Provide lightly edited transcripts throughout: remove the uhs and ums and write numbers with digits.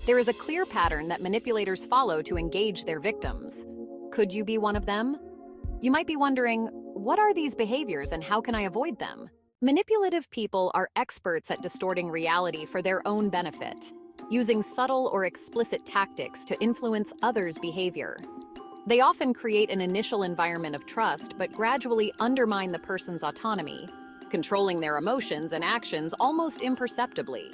There is a clear pattern that manipulators follow to engage their victims. Could you be one of them? You might be wondering, what are these behaviors and how can I avoid them? Manipulative people are experts at distorting reality for their own benefit, using subtle or explicit tactics to influence others' behavior. They often create an initial environment of trust but gradually undermine the person's autonomy, controlling their emotions and actions almost imperceptibly.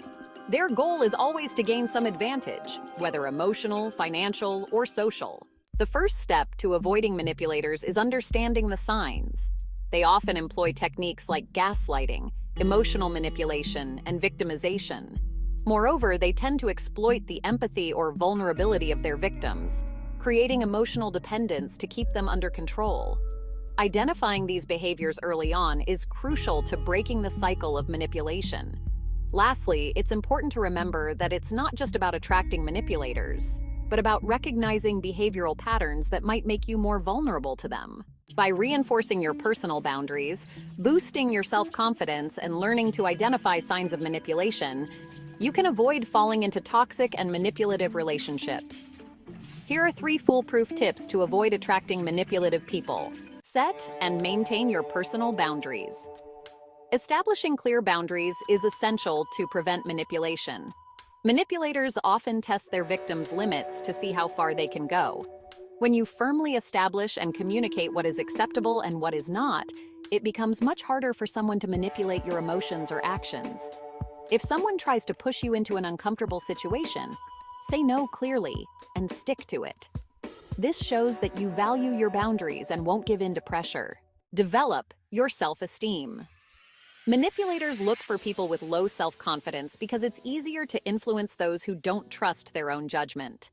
Their goal is always to gain some advantage, whether emotional, financial, or social. The first step to avoiding manipulators is understanding the signs. They often employ techniques like gaslighting, emotional manipulation, and victimization. Moreover, they tend to exploit the empathy or vulnerability of their victims, creating emotional dependence to keep them under control. Identifying these behaviors early on is crucial to breaking the cycle of manipulation. Lastly, it's important to remember that it's not just about attracting manipulators, but about recognizing behavioral patterns that might make you more vulnerable to them. By reinforcing your personal boundaries, boosting your self-confidence, and learning to identify signs of manipulation, you can avoid falling into toxic and manipulative relationships. Here are 3 foolproof tips to avoid attracting manipulative people. Set and maintain your personal boundaries. Establishing clear boundaries is essential to prevent manipulation. Manipulators often test their victims' limits to see how far they can go. When you firmly establish and communicate what is acceptable and what is not, it becomes much harder for someone to manipulate your emotions or actions. If someone tries to push you into an uncomfortable situation, say no clearly and stick to it. This shows that you value your boundaries and won't give in to pressure. Develop your self-esteem. Manipulators look for people with low self-confidence because it's easier to influence those who don't trust their own judgment.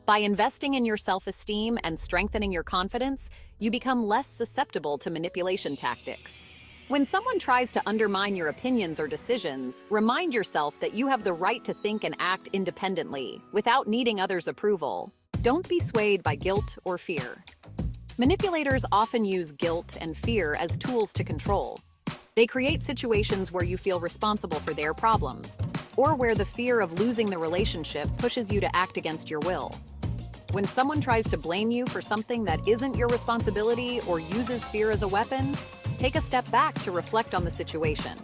By investing in your self-esteem and strengthening your confidence, you become less susceptible to manipulation tactics. When someone tries to undermine your opinions or decisions, remind yourself that you have the right to think and act independently, without needing others' approval. Don't be swayed by guilt or fear. Manipulators often use guilt and fear as tools to control. They create situations where you feel responsible for their problems, or where the fear of losing the relationship pushes you to act against your will. When someone tries to blame you for something that isn't your responsibility or uses fear as a weapon, take a step back to reflect on the situation.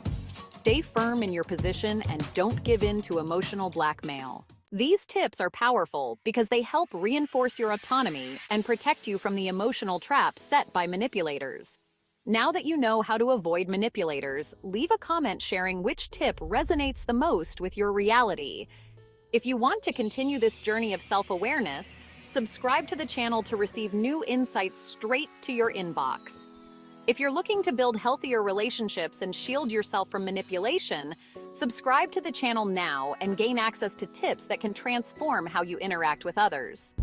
Stay firm in your position and don't give in to emotional blackmail. These tips are powerful because they help reinforce your autonomy and protect you from the emotional traps set by manipulators. Now that you know how to avoid manipulators, leave a comment sharing which tip resonates the most with your reality. If you want to continue this journey of self-awareness, subscribe to the channel to receive new insights straight to your inbox. If you're looking to build healthier relationships and shield yourself from manipulation, subscribe to the channel now and gain access to tips that can transform how you interact with others.